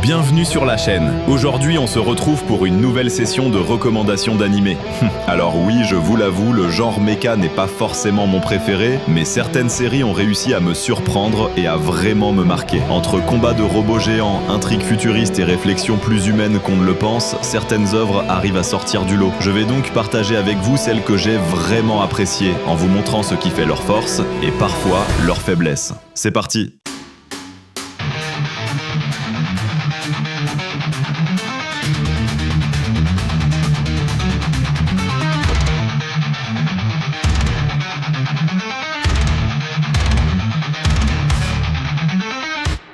Bienvenue sur la chaîne. Aujourd'hui, on se retrouve pour une nouvelle session de recommandations d'animés. Alors oui, je vous l'avoue, le genre mecha n'est pas forcément mon préféré, mais certaines séries ont réussi à me surprendre et à vraiment me marquer. Entre combats de robots géants, intrigues futuristes et réflexions plus humaines qu'on ne le pense, certaines œuvres arrivent à sortir du lot. Je vais donc partager avec vous celles que j'ai vraiment appréciées, en vous montrant ce qui fait leur force et parfois leur faiblesse. C'est parti!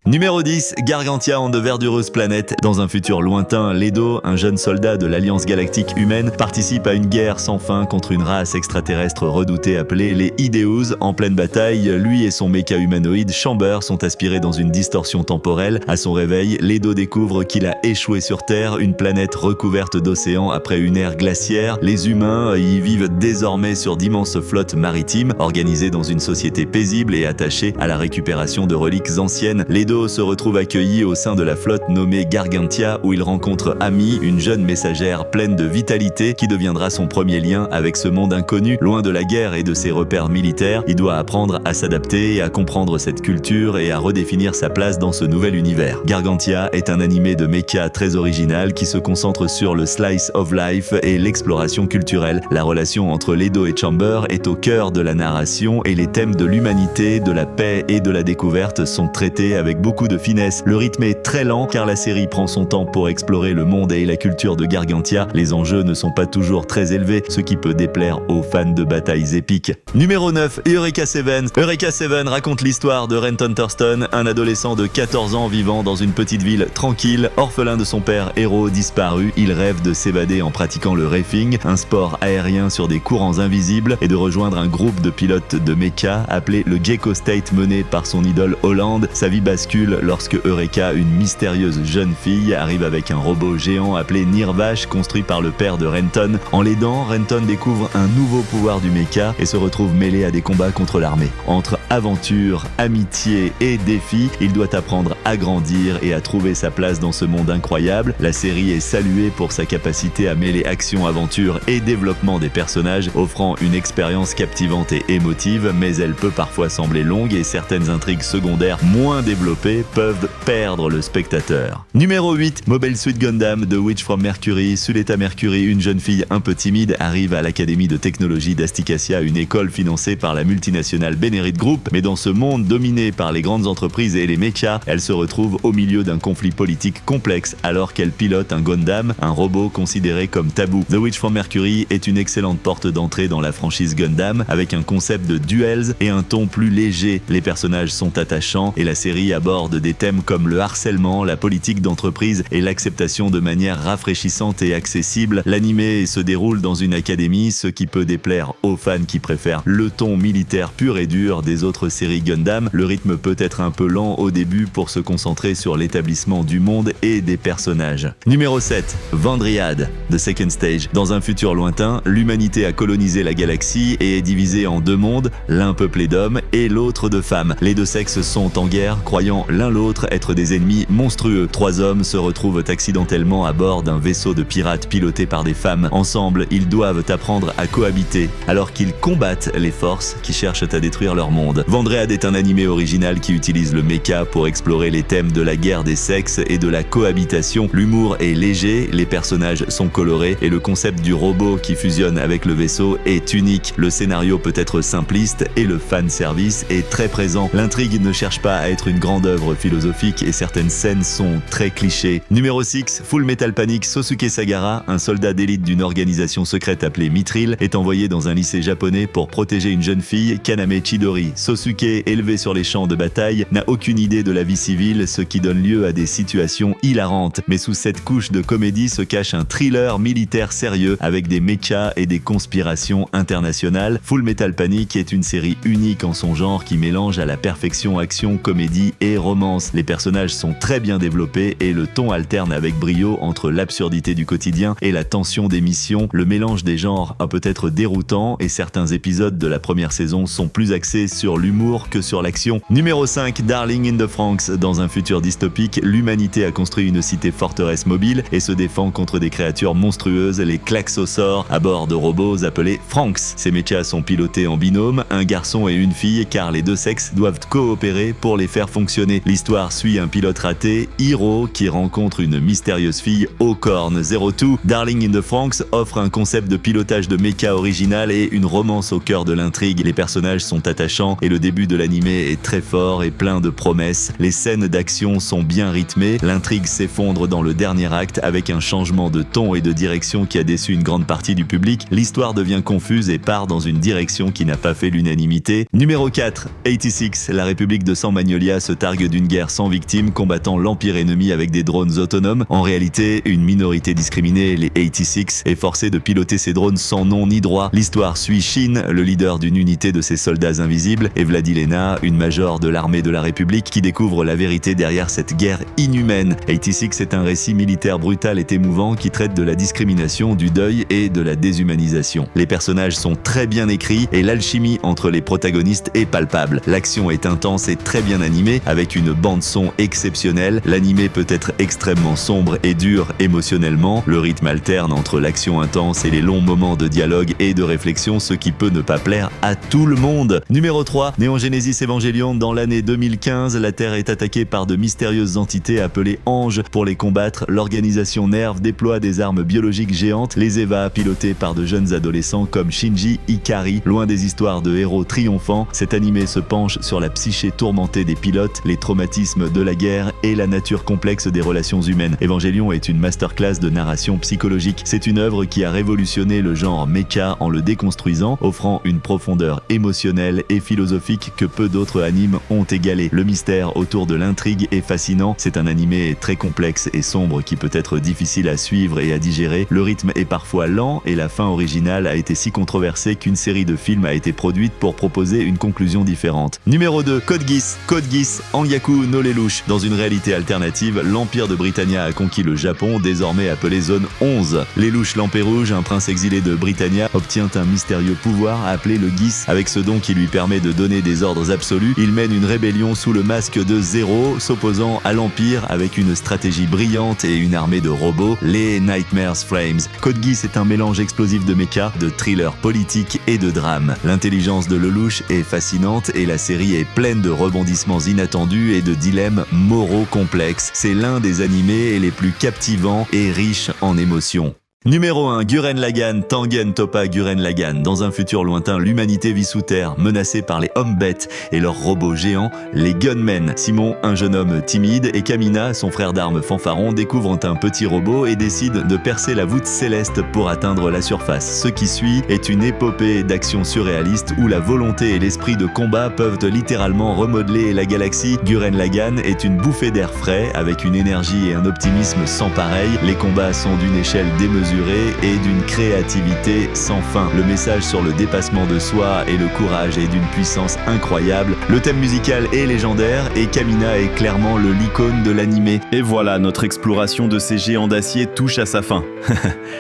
Numéro 10, Gargantia on the Verdurous Planet. Dans un futur lointain, Ledo, un jeune soldat de l'Alliance Galactique Humaine, participe à une guerre sans fin contre une race extraterrestre redoutée appelée les Ideus. En pleine bataille, lui et son méca humanoïde Chamber sont aspirés dans une distorsion temporelle. À son réveil, Ledo découvre qu'il a échoué sur Terre, une planète recouverte d'océans après une ère glaciaire. Les humains y vivent désormais sur d'immenses flottes maritimes, organisées dans une société paisible et attachée à la récupération de reliques anciennes. Ledo se retrouve accueilli au sein de la flotte nommée Gargantia, où il rencontre Amy, une jeune messagère pleine de vitalité qui deviendra son premier lien avec ce monde inconnu. Loin de la guerre et de ses repères militaires, il doit apprendre à s'adapter, à comprendre cette culture et à redéfinir sa place dans ce nouvel univers. Gargantia est un animé de mecha très original qui se concentre sur le slice of life et l'exploration culturelle. La relation entre Ledo et Chamber est au cœur de la narration et les thèmes de l'humanité, de la paix et de la découverte sont traités avec beaucoup de finesse. Le rythme est très lent car la série prend son temps pour explorer le monde et la culture de Gargantia. Les enjeux ne sont pas toujours très élevés, ce qui peut déplaire aux fans de batailles épiques. Numéro 9, Eureka 7. Eureka 7 raconte l'histoire de Renton Thurston, un adolescent de 14 ans vivant dans une petite ville tranquille. Orphelin de son père héros disparu, il rêve de s'évader en pratiquant le reefing, un sport aérien sur des courants invisibles, et de rejoindre un groupe de pilotes de mecha appelé le Gecko State mené par son idole Holland. Sa vie bascule lorsque Eureka, une mystérieuse jeune fille, arrive avec un robot géant appelé Nirvash, construit par le père de Renton. En l'aidant, Renton découvre un nouveau pouvoir du mecha et se retrouve mêlé à des combats contre l'armée. Entre aventure, amitié et défi, il doit apprendre à grandir et à trouver sa place dans ce monde incroyable. La série est saluée pour sa capacité à mêler action, aventure et développement des personnages, offrant une expérience captivante et émotive, mais elle peut parfois sembler longue et certaines intrigues secondaires moins développées peuvent perdre le spectateur. Numéro 8, Mobile Suit Gundam, The Witch from Mercury. Suletta Mercury, une jeune fille un peu timide, arrive à l'académie de technologie d'Asticacia, une école financée par la multinationale Benerit Group, mais dans ce monde dominé par les grandes entreprises et les mechas, elle se retrouve au milieu d'un conflit politique complexe alors qu'elle pilote un Gundam, un robot considéré comme tabou. The Witch from Mercury est une excellente porte d'entrée dans la franchise Gundam, avec un concept de duels et un ton plus léger. Les personnages sont attachants et la série aborde des thèmes comme le harcèlement, la politique d'entreprise et l'acceptation de manière rafraîchissante et accessible. L'animé se déroule dans une académie, ce qui peut déplaire aux fans qui préfèrent le ton militaire pur et dur des autres séries Gundam. Le rythme peut être un peu lent au début pour se concentrer sur l'établissement du monde et des personnages. Numéro 7, Vandriad, The Second Stage. Dans un futur lointain, l'humanité a colonisé la galaxie et est divisée en deux mondes, l'un peuplé d'hommes et l'autre de femmes. Les deux sexes sont en guerre, croyant l'un l'autre être des ennemis monstrueux. Trois hommes se retrouvent accidentellement à bord d'un vaisseau de pirates piloté par des femmes. Ensemble, ils doivent apprendre à cohabiter alors qu'ils combattent les forces qui cherchent à détruire leur monde. Vandriad est un animé original qui utilise le mecha pour explorer les thèmes de la guerre des sexes et de la cohabitation. L'humour est léger, les personnages sont colorés et le concept du robot qui fusionne avec le vaisseau est unique. Le scénario peut être simpliste et le fan service est très présent. L'intrigue ne cherche pas à être une grande œuvre philosophique et certaines scènes sont très clichés. Numéro 6, Full Metal Panic. Sosuke Sagara, un soldat d'élite d'une organisation secrète appelée Mithril, est envoyé dans un lycée japonais pour protéger une jeune fille, Kaname Chidori. Sosuke, élevé sur les champs de bataille, n'a aucune idée de la vie civile, ce qui donne lieu à des situations hilarantes. Mais sous cette couche de comédie se cache un thriller militaire sérieux avec des mechas et des conspirations internationales. Full Metal Panic est une série unique en son genre qui mélange à la perfection action, comédie et romance. Les personnages sont très bien développés et le ton alterne avec brio entre l'absurdité du quotidien et la tension des missions. Le mélange des genres a peut-être déroutant et certains épisodes de la première saison sont plus axés sur sur l'humour que sur l'action. Numéro 5, Darling in the Franxx. Dans un futur dystopique, l'humanité a construit une cité forteresse mobile et se défend contre des créatures monstrueuses, les Klaxosaures, à bord de robots appelés Franxx. Ces mechas sont pilotés en binôme, un garçon et une fille, car les deux sexes doivent coopérer pour les faire fonctionner. L'histoire suit un pilote raté, Hiro, qui rencontre une mystérieuse fille aux cornes. 02, Darling in the Franxx offre un concept de pilotage de mecha original et une romance au cœur de l'intrigue. Les personnages sont attachants et le début de l'animé est très fort et plein de promesses. Les scènes d'action sont bien rythmées, l'intrigue s'effondre dans le dernier acte avec un changement de ton et de direction qui a déçu une grande partie du public. L'histoire devient confuse et part dans une direction qui n'a pas fait l'unanimité. Numéro 4, 86. La République de San Magnolia se targue d'une guerre sans victimes combattant l'empire ennemi avec des drones autonomes. En réalité, une minorité discriminée, les 86, est forcée de piloter ces drones sans nom ni droit. L'histoire suit Shin, le leader d'une unité de ces soldats invisibles, et Vladilena, une major de l'armée de la République, qui découvre la vérité derrière cette guerre inhumaine. 86 est un récit militaire brutal et émouvant qui traite de la discrimination, du deuil et de la déshumanisation. Les personnages sont très bien écrits et l'alchimie entre les protagonistes est palpable. L'action est intense et très bien animée avec une bande-son exceptionnelle. L'animé peut être extrêmement sombre et dur émotionnellement. Le rythme alterne entre l'action intense et les longs moments de dialogue et de réflexion, ce qui peut ne pas plaire à tout le monde. Numéro 3, Neon Genesis Evangelion. Dans l'année 2015, la Terre est attaquée par de mystérieuses entités appelées anges. Pour les combattre, l'organisation NERV déploie des armes biologiques géantes, les EVA, pilotées par de jeunes adolescents comme Shinji Ikari. Loin des histoires de héros triomphants, cet animé se penche sur la psyché tourmentée des pilotes, les traumatismes de la guerre et la nature complexe des relations humaines. Evangelion est une masterclass de narration psychologique. C'est une œuvre qui a révolutionné le genre mecha en le déconstruisant, offrant une profondeur émotionnelle et philosophique que peu d'autres animes ont égalé. Le mystère autour de l'intrigue est fascinant. C'est un animé très complexe et sombre qui peut être difficile à suivre et à digérer. Le rythme est parfois lent et la fin originale a été si controversée qu'une série de films a été produite pour proposer une conclusion différente. Numéro 2, Code Geass. Code Geass, Anyaku no Lelouch. Dans une réalité alternative, l'Empire de Britannia a conquis le Japon, désormais appelé Zone 11. Lelouch Lampérouge, un prince exilé de Britannia, obtient un mystérieux pouvoir appelé le Geass. Avec ce don qui lui permet de donner des ordres absolus, il mène une rébellion sous le masque de Zero, s'opposant à l'Empire avec une stratégie brillante et une armée de robots, les Nightmares Frames. Code Geass est un mélange explosif de mecha, de thriller politique et de drame. L'intelligence de Lelouch est fascinante et la série est pleine de rebondissements inattendus et de dilemmes moraux complexes. C'est l'un des animés les plus captivants et riches en émotions. Numéro 1, Gurren Lagann, Tengen Toppa Gurren Lagann. Dans un futur lointain, l'humanité vit sous terre, menacée par les hommes-bêtes et leurs robots géants, les Gunmen. Simon, un jeune homme timide, et Kamina, son frère d'armes fanfaron, découvrent un petit robot et décident de percer la voûte céleste pour atteindre la surface. Ce qui suit est une épopée d'action surréaliste où la volonté et l'esprit de combat peuvent littéralement remodeler la galaxie. Gurren Lagann est une bouffée d'air frais, avec une énergie et un optimisme sans pareil. Les combats sont d'une échelle démesurée et d'une créativité sans fin. Le message sur le dépassement de soi et le courage est d'une puissance incroyable. Le thème musical est légendaire et Kamina est clairement l'icône de l'animé. Et voilà, notre exploration de ces géants d'acier touche à sa fin.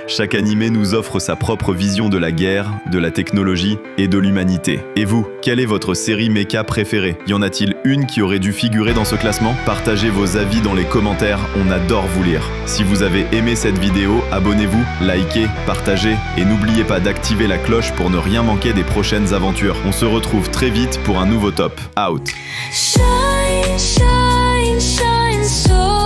Chaque animé nous offre sa propre vision de la guerre, de la technologie et de l'humanité. Et vous, quelle est votre série mecha préférée? Y en a-t-il une qui aurait dû figurer dans ce classement? Partagez vos avis dans les commentaires, on adore vous lire. Si vous avez aimé cette vidéo, abonnez-vous, likez, partagez et n'oubliez pas d'activer la cloche pour ne rien manquer des prochaines aventures. On se retrouve très vite pour un nouveau top. Out. Shine, shine, shine so